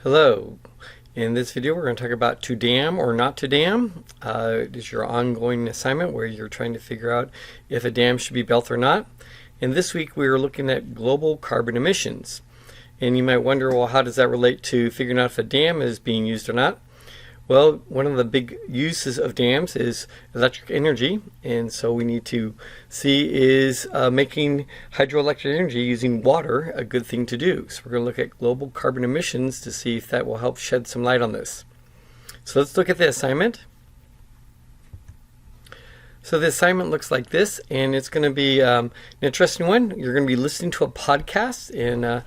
Hello. In this video, we're going to talk about to dam or not to dam. It is your ongoing assignment where you're trying to figure out if a dam should be built or not. And this week, we are looking at global carbon emissions. And you might wonder, well, how does that relate to figuring out if a dam is being used or not? Well, one of the big uses of dams is electric energy, and so we need to see is making hydroelectric energy using water a good thing to do. So we're going to look at global carbon emissions to see if that will help shed some light on this. So let's look at the assignment. So the assignment looks like this, and it's going to be an interesting one. You're going to be listening to a podcast, and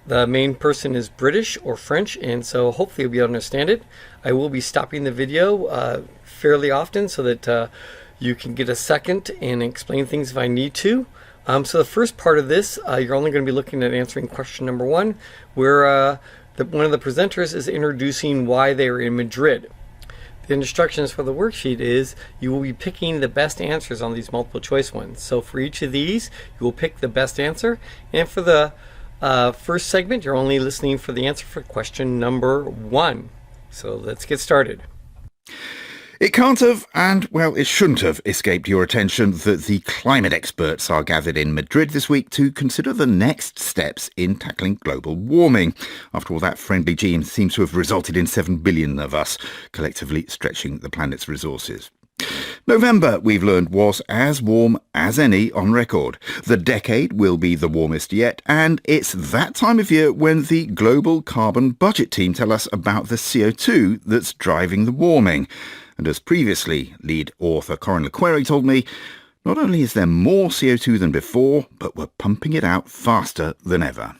the main person is British or French, and so hopefully you'll be able to understand it. I will be stopping the video fairly often so that you can get a second and explain things if I need to. So the first part of this, you're only going to be looking at answering question number 1, where one of the presenters is introducing why they are in Madrid. The instructions for the worksheet is you will be picking the best answers on these multiple choice ones. So for each of these, you will pick the best answer. And for the first segment, you're only listening for the answer for question number 1. So let's get started. It can't have, and, well, it shouldn't have escaped your attention that the climate experts are gathered in Madrid this week to consider the next steps in tackling global warming. After all, that friendly gene seems to have resulted in 7 billion of us collectively stretching the planet's resources. November, we've learned, was as warm as any on record. The decade will be the warmest yet, and it's that time of year when the Global Carbon Budget team tell us about the CO2 that's driving the warming. And as previously, lead author Corinne Le Quéré told me, not only is there more CO2 than before, but we're pumping it out faster than ever.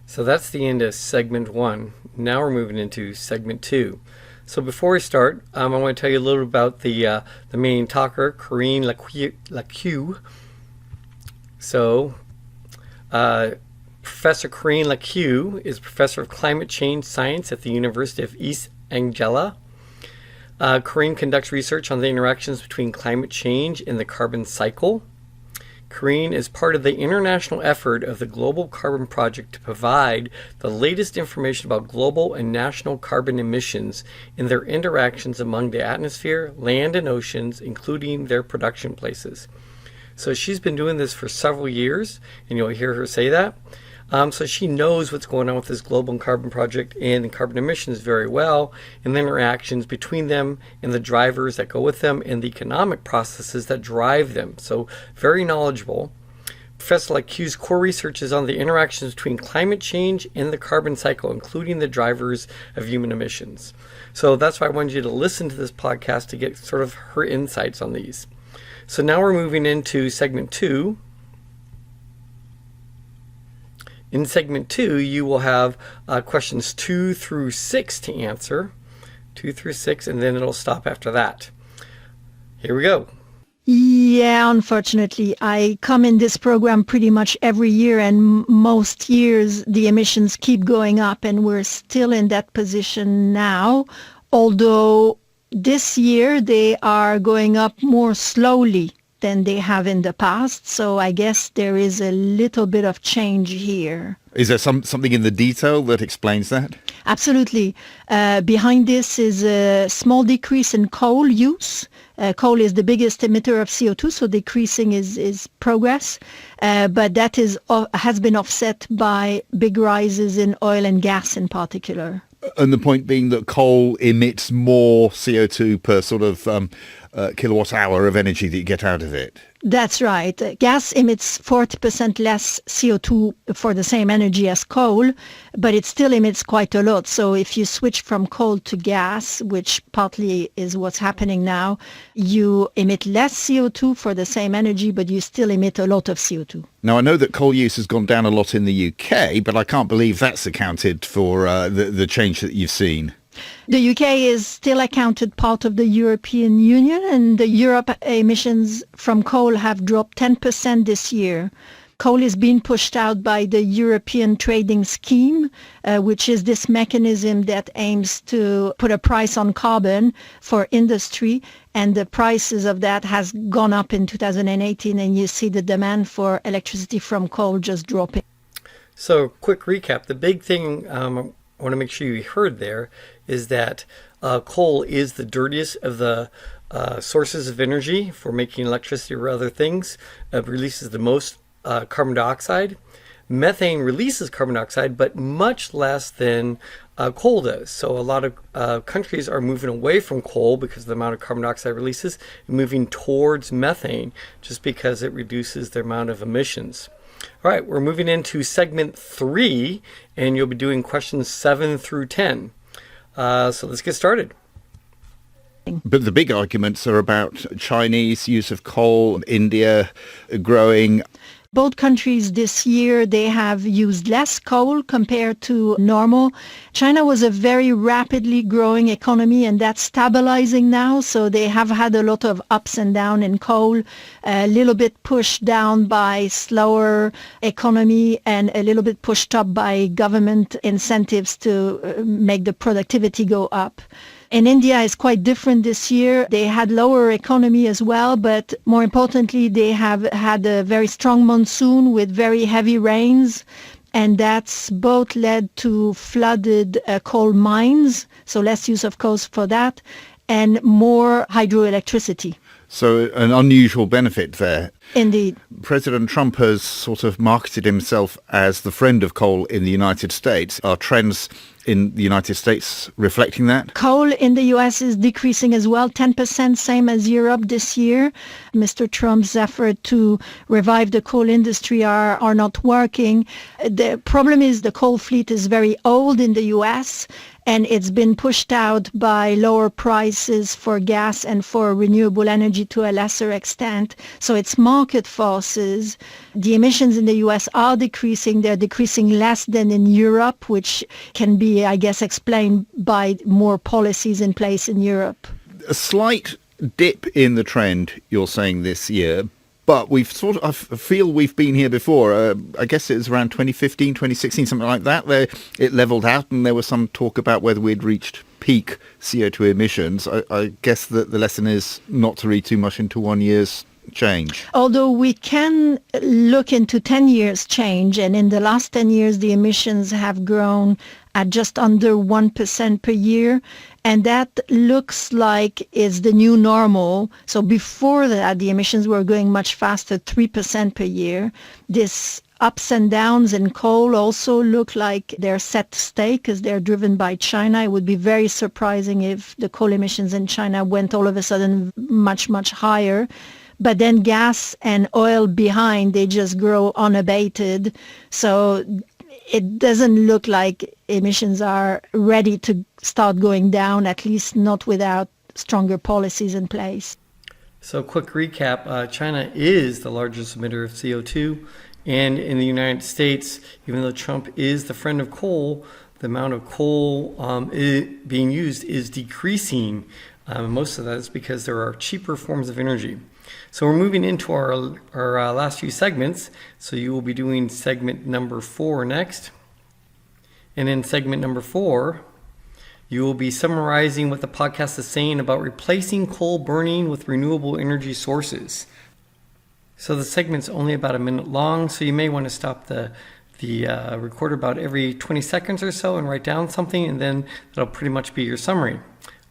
So that's the end of segment 1. Now we're moving into segment 2. So before we start, I want to tell you a little about the main talker, Corinne Le Quéré. So Professor Corinne Le Quéré is Professor of Climate Change Science at the University of East Anglia. Corinne conducts research on the interactions between climate change and the carbon cycle. Corinne is part of the international effort of the Global Carbon Project to provide the latest information about global and national carbon emissions and their interactions among the atmosphere, land, and oceans, including their production places. So she's been doing this for several years, and you'll hear her say that. So she knows what's going on with this Global Carbon Project and the carbon emissions very well, and the interactions between them and the drivers that go with them and the economic processes that drive them. So very knowledgeable. Professor Le Quéré's core research is on the interactions between climate change and the carbon cycle, including the drivers of human emissions. So that's why I wanted you to listen to this podcast to get sort of her insights on these. So now we're moving into segment 2. In segment 2, you will have questions 2 through 6 to answer. 2 through 6, and then it'll stop after that. Here we go. Yeah, unfortunately, I come in this program pretty much every year, and most years the emissions keep going up, and we're still in that position now, although this year they are going up more slowly than they have in the past. So I guess there is a little bit of change here. Is there something in the detail that explains that? Absolutely. Behind this is a small decrease in coal use. Coal is the biggest emitter of CO2, so decreasing is progress. But that has been offset by big rises in oil and gas in particular. And the point being that coal emits more CO2 per sort of kilowatt hour of energy that you get out of it. That's right. Gas emits 40% less CO2 for the same energy as coal, but it still emits quite a lot. So if you switch from coal to gas, which partly is what's happening now, you emit less CO2 for the same energy, but you still emit a lot of CO2. Now, I know that coal use has gone down a lot in the UK, but I can't believe that's accounted for the change that you've seen. The UK is still accounted part of the European Union, and the Europe emissions from coal have dropped 10% this year. Coal is being pushed out by the European Trading Scheme, which is this mechanism that aims to put a price on carbon for industry, and the prices of that has gone up in 2018, and you see the demand for electricity from coal just dropping. So quick recap. The big thing I I want to make sure you heard there is that coal is the dirtiest of the sources of energy for making electricity or other things. It releases the most carbon dioxide. Methane releases carbon dioxide, but much less than coal does. So a lot of countries are moving away from coal because of the amount of carbon dioxide releases and moving towards methane just because it reduces their amount of emissions. All right, we're moving into segment 3, and you'll be doing questions 7 through 10. So let's get started. But the big arguments are about Chinese use of coal, India growing. Both countries this year, they have used less coal compared to normal. China was a very rapidly growing economy, and that's stabilizing now. So they have had a lot of ups and downs in coal, a little bit pushed down by slower economy and a little bit pushed up by government incentives to make the productivity go up. And India is quite different this year. They had lower economy as well, but more importantly, they have had a very strong monsoon with very heavy rains, and that's both led to flooded coal mines, so less use of coal for that, and more hydroelectricity. So an unusual benefit there. Indeed. President Trump has sort of marketed himself as the friend of coal in the United States. Are trends in the United States reflecting that? Coal in the U.S. is decreasing as well, 10%, same as Europe this year. Mr. Trump's effort to revive the coal industry are not working. The problem is the coal fleet is very old in the U.S., and it's been pushed out by lower prices for gas and for renewable energy to a lesser extent. So it's market forces. The emissions in the U.S. are decreasing. They're decreasing less than in Europe, which can be, I guess, explained by more policies in place in Europe. A slight dip in the trend, you're saying, this year. But I feel we've been here before. I guess it was around 2015, 2016, something like that. It leveled out and there was some talk about whether we'd reached peak CO2 emissions. I guess that the lesson is not to read too much into 1 year's change. Although we can look into 10 years change, and in the last 10 years, the emissions have grown at just under 1% per year. And that looks like is the new normal. So before that, the emissions were going much faster, 3% per year. This ups and downs in coal also look like they're set to stay because they're driven by China. It would be very surprising if the coal emissions in China went all of a sudden much, much higher. But then gas and oil behind, they just grow unabated. So it doesn't look like emissions are ready to start going down, at least not without stronger policies in place. So quick recap, China is the largest emitter of CO2, and in the United States, even though Trump is the friend of coal, the amount of coal being used is decreasing. Most of that is because there are cheaper forms of energy. So we're moving into our last few segments. So you will be doing segment number 4 next. And in segment number 4, you will be summarizing what the podcast is saying about replacing coal burning with renewable energy sources. So the segment's only about a minute long, so you may want to stop the recorder about every 20 seconds or so and write down something, and then that'll pretty much be your summary.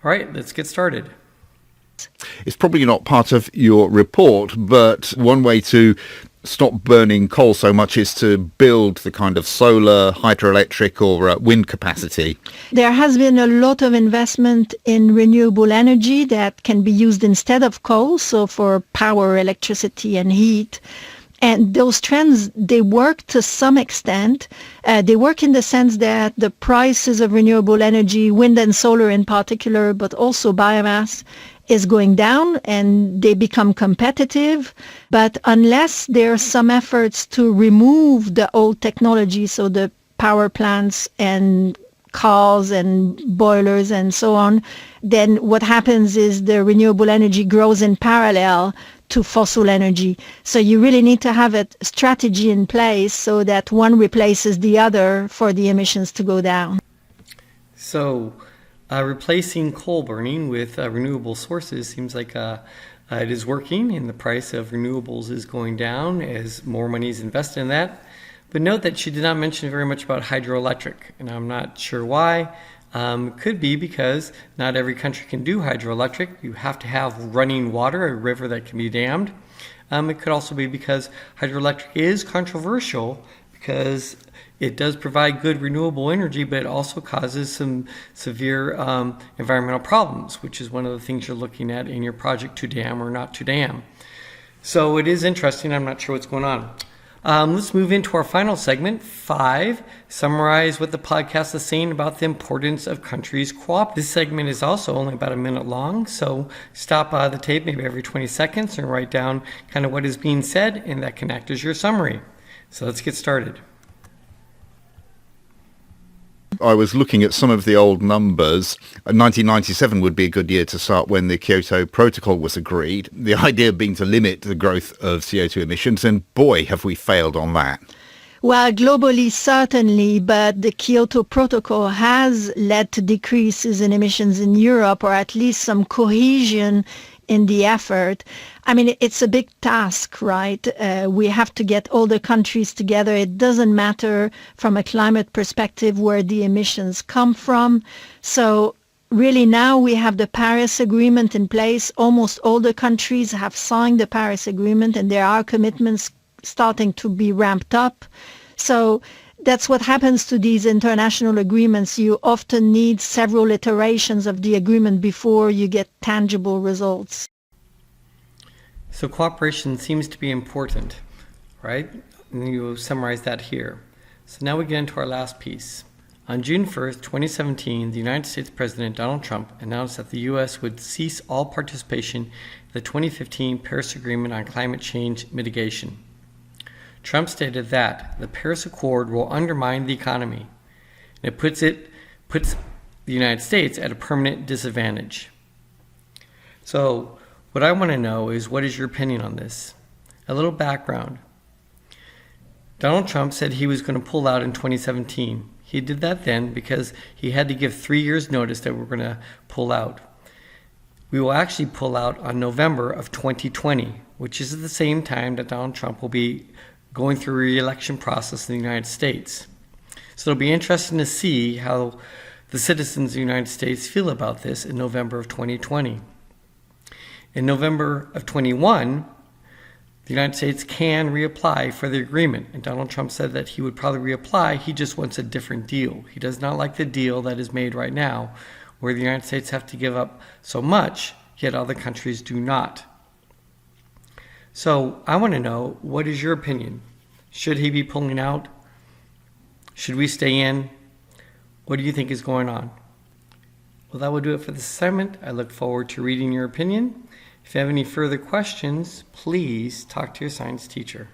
All right, let's get started. It's probably not part of your report, but one way to stop burning coal so much is to build the kind of solar, hydroelectric or wind capacity. There has been a lot of investment in renewable energy that can be used instead of coal, so for power, electricity and heat. And those trends, they work to some extent. They work in the sense that the prices of renewable energy, wind and solar in particular, but also biomass, is going down and they become competitive. But unless there are some efforts to remove the old technology, so the power plants and cars and boilers and so on, then what happens is the renewable energy grows in parallel to fossil energy. So you really need to have a strategy in place so that one replaces the other for the emissions to go down. So replacing coal burning with renewable sources seems like it is working, and the price of renewables is going down as more money is invested in that. But note that she did not mention very much about hydroelectric, and I'm not sure why. Could be because not every country can do hydroelectric. You have to have running water, a river that can be dammed. It could also be because hydroelectric is controversial because it does provide good renewable energy, but it also causes some severe environmental problems, which is one of the things you're looking at in your project to dam or not to dam. So it is interesting. I'm not sure what's going on. Let's move into our final segment, 5, summarize what the podcast is saying about the importance of countries cooperating. This segment is also only about a minute long, so stop the tape maybe every 20 seconds and write down kind of what is being said, and that can act as your summary. So let's get started. I was looking at some of the old numbers. 1997 would be a good year to start when the Kyoto Protocol was agreed. The idea being to limit the growth of CO2 emissions, and boy, have we failed on that. Well, globally, certainly, but the Kyoto Protocol has led to decreases in emissions in Europe, or at least some cohesion in the effort. I mean, it's a big task, right? We have to get all the countries together. It doesn't matter from a climate perspective where the emissions come from. So really now we have the Paris Agreement in place. Almost all the countries have signed the Paris Agreement, and there are commitments starting to be ramped up. So that's what happens to these international agreements. You often need several iterations of the agreement before you get tangible results. So cooperation seems to be important, right? And you summarize that here. So now we get into our last piece. On June 1st, 2017, the United States President Donald Trump announced that the U.S. would cease all participation in the 2015 Paris Agreement on climate change mitigation. Trump stated that the Paris Accord will undermine the economy, and it puts the United States at a permanent disadvantage. So what I want to know is, what is your opinion on this? A little background. Donald Trump said he was going to pull out in 2017. He did that then because he had to give 3 years notice that we're going to pull out. We will actually pull out on November of 2020, which is at the same time that Donald Trump will be going through a re-election process in the United States. So it'll be interesting to see how the citizens of the United States feel about this in November of 2020. In November of 21, the United States can reapply for the agreement, and Donald Trump said that he would probably reapply. He just wants a different deal. He does not like the deal that is made right now, where the United States have to give up so much, yet other countries do not. So I want to know, what is your opinion? Should he be pulling out? Should we stay in? What do you think is going on? Well, that will do it for this segment. I look forward to reading your opinion. If you have any further questions, please talk to your science teacher.